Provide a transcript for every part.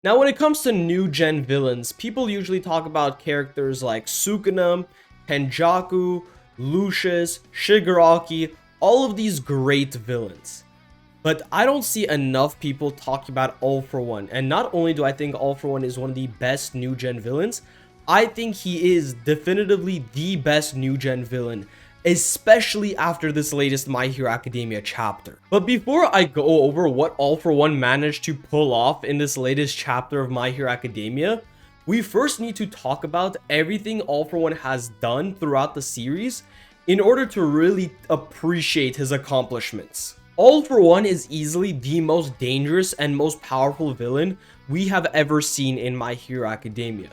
Now, when it comes to new gen villains, people usually talk about characters like Sukuna, Tenjaku, Lucius, Shigaraki, all of these great villains. But I don't see enough people talking about All For One. And not only do I think All For One is one of the best new gen villains, I think he is definitively the best new gen villain, especially after this latest My Hero Academia chapter. But before I go over what All For One managed to pull off in this latest chapter of My Hero Academia, we first need to talk about everything All For One has done throughout the series in order to really appreciate his accomplishments. All For One is easily the most dangerous and most powerful villain we have ever seen in My Hero Academia.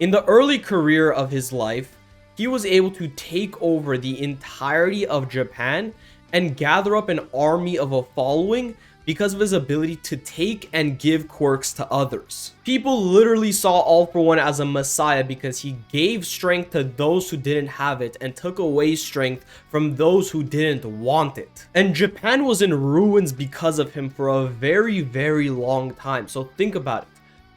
In the early career of his life, he was able to take over the entirety of Japan and gather up an army of a following because of his ability to take and give quirks to others. People literally saw All For One as a messiah because he gave strength to those who didn't have it and took away strength from those who didn't want it. And Japan was in ruins because of him for a very, very long time. So think about it.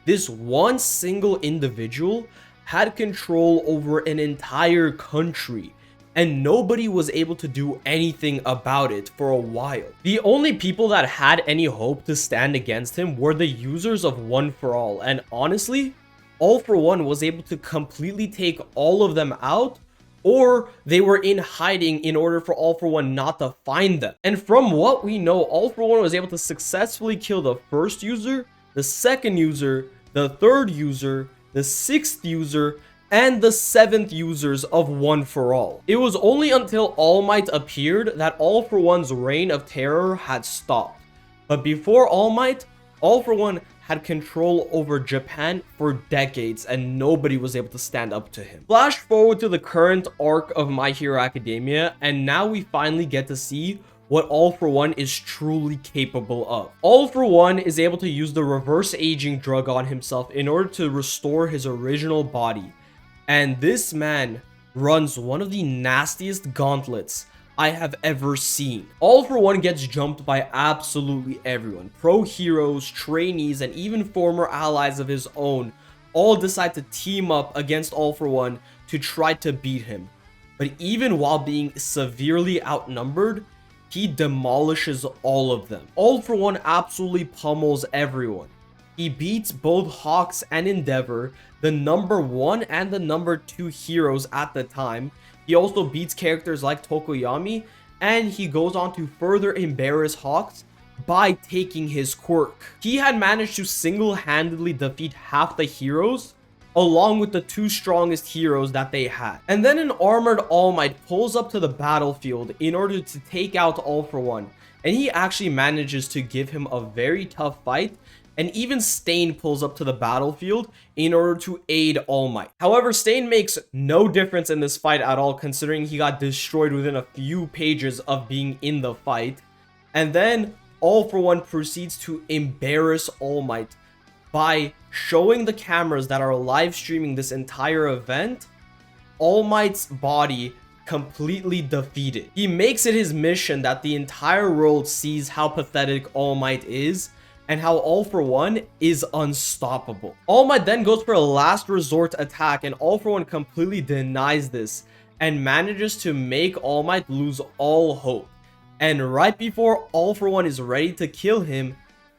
This one single individual had control over an entire country, and nobody was able to do anything about it for a while. The only people that had any hope to stand against him were the users of One For All, and honestly, All For One was able to completely take all of them out, or they were in hiding in order for All For One not to find them. And from what we know, All For One was able to successfully kill the first user, the second user, the third user, the sixth user, and the seventh users of One For All. It was only until All Might appeared that All For One's reign of terror had stopped. But before All Might, All For One had control over Japan for decades and nobody was able to stand up to him. Flash forward to the current arc of My Hero Academia, and now we finally get to see what All For One is truly capable of. All For One is able to use the reverse aging drug on himself in order to restore his original body. And this man runs one of the nastiest gauntlets I have ever seen. All For One gets jumped by absolutely everyone. Pro heroes, trainees, and even former allies of his own all decide to team up against All For One to try to beat him. But even while being severely outnumbered, he demolishes all of them. All For One absolutely pummels everyone. He beats both Hawks and Endeavor, the number 1 and the number 2 heroes at the time. He also beats characters like Tokoyami, and he goes on to further embarrass Hawks by taking his quirk. He had managed to single-handedly defeat half the heroes, along with the 2 strongest heroes that they had. And then an armored All Might pulls up to the battlefield in order to take out All For One, and he actually manages to give him a very tough fight. And even Stain pulls up to the battlefield in order to aid All Might. However, Stain makes no difference in this fight at all, considering he got destroyed within a few pages of being in the fight. And then All For One proceeds to embarrass All Might by showing the cameras that are live streaming this entire event All Might's body completely defeated. He makes it his mission that the entire world sees how pathetic All Might is and how All For One is unstoppable. All Might then goes for a last resort attack, and All For One completely denies this and manages to make All Might lose all hope. And right before All For One is ready to kill him,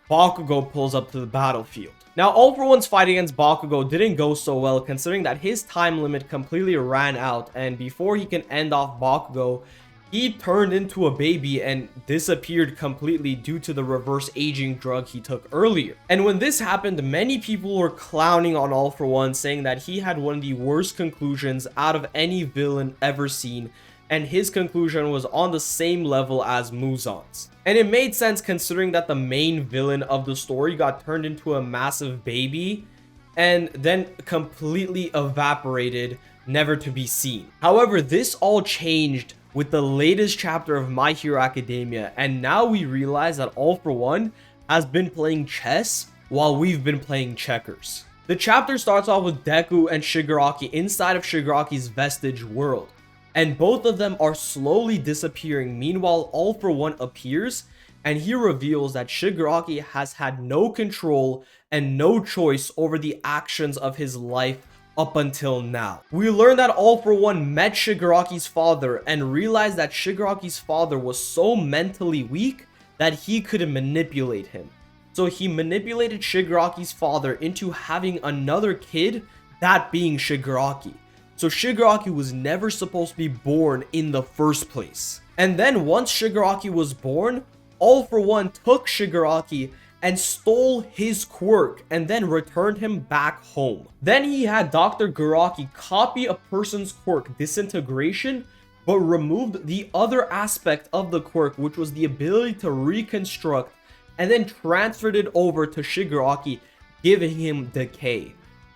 Bakugo pulls up to the battlefield. Now, All For One's fight against Bakugo didn't go so well, considering that his time limit completely ran out, and before he can end off Bakugo, he turned into a baby and disappeared completely due to the reverse aging drug he took earlier. And when this happened, many people were clowning on All For One, saying that he had one of the worst conclusions out of any villain ever seen, and his conclusion was on the same level as Muzan's. And it made sense considering that the main villain of the story got turned into a massive baby and then completely evaporated, never to be seen. However, this all changed with the latest chapter of My Hero Academia, and now we realize that All For One has been playing chess while we've been playing checkers. The chapter starts off with Deku and Shigaraki inside of Shigaraki's vestige world, and both of them are slowly disappearing. Meanwhile, All For One appears and he reveals that Shigaraki has had no control and no choice over the actions of his life up until now. We learn that All For One met Shigaraki's father and realized that Shigaraki's father was so mentally weak that he couldn't manipulate him. So he manipulated Shigaraki's father into having another kid, that being Shigaraki. So Shigaraki was never supposed to be born in the first place. And then once Shigaraki was born, All For One took Shigaraki and stole his quirk and then returned him back home. Then he had Dr. Garaki copy a person's quirk, disintegration, but removed the other aspect of the quirk, which was the ability to reconstruct, and then transferred it over to Shigaraki, giving him decay.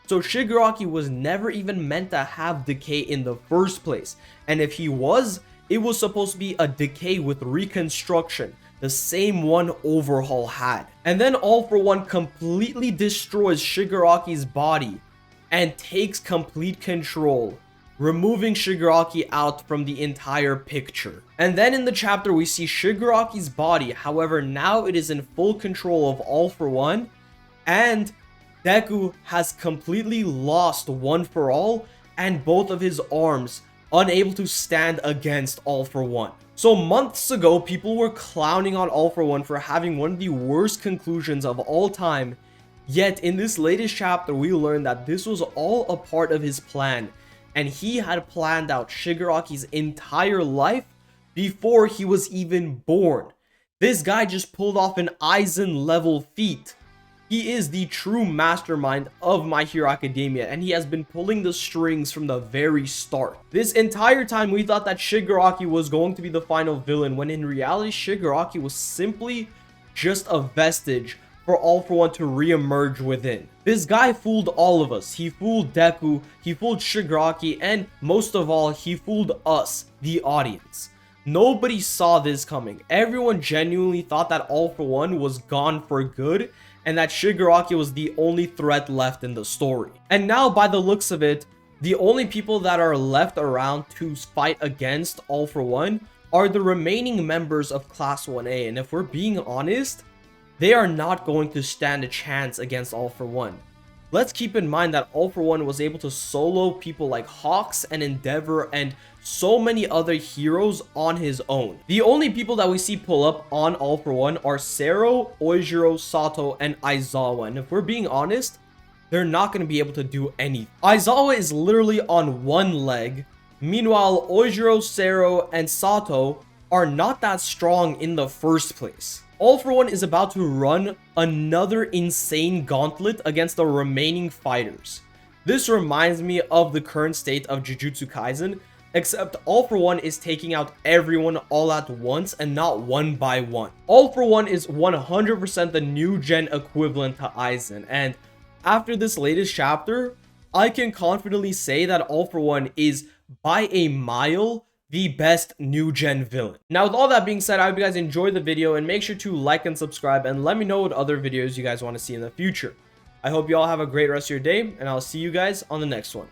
So Shigaraki was never even meant to have decay in the first place, and if he was, it was supposed to be a decay with reconstruction, the same one Overhaul had. And then All For One completely destroys Shigaraki's body and takes complete control, removing Shigaraki out from the entire picture. And then in the chapter we see Shigaraki's body, however now it is in full control of All For One, and Deku has completely lost One For All and both of his arms, unable to stand against All For One. So months ago, people were clowning on All For One for having one of the worst conclusions of all time, yet in this latest chapter we learned that this was all a part of his plan, and he had planned out Shigaraki's entire life before he was even born. This guy just pulled off an Aizen level feat. He is the true mastermind of My Hero Academia, and he has been pulling the strings from the very start. This entire time we thought that Shigaraki was going to be the final villain, when in reality Shigaraki was simply just a vestige for All For One to re-emerge within. This guy fooled all of us. He fooled Deku, he fooled Shigaraki, and most of all, he fooled us, the audience. Nobody saw this coming. Everyone genuinely thought that All For One was gone for good, and that Shigaraki was the only threat left in the story. And now, by the looks of it, the only people that are left around to fight against All For One are the remaining members of Class 1A, and if we're being honest, they are not going to stand a chance against All For One. Let's keep in mind that All For One was able to solo people like Hawks and Endeavor and so many other heroes on his own. The only people that we see pull up on All For One are Sero, Oijiro, Sato, and Aizawa, and if we're being honest, they're not going to be able to do anything. Aizawa is literally on one leg, meanwhile Oijiro, Sero, and Sato are not that strong in the first place. All For One is about to run another insane gauntlet against the remaining fighters. This reminds me of the current state of Jujutsu Kaisen, except All For One is taking out everyone all at once and not one by one. All For One is 100% the new gen equivalent to Aizen, and after this latest chapter, I can confidently say that All For One is by a mile the best new gen villain. Now with all that being said, I hope you guys enjoyed the video, and make sure to like and subscribe and let me know what other videos you guys want to see in the future. I hope you all have a great rest of your day, and I'll see you guys on the next one.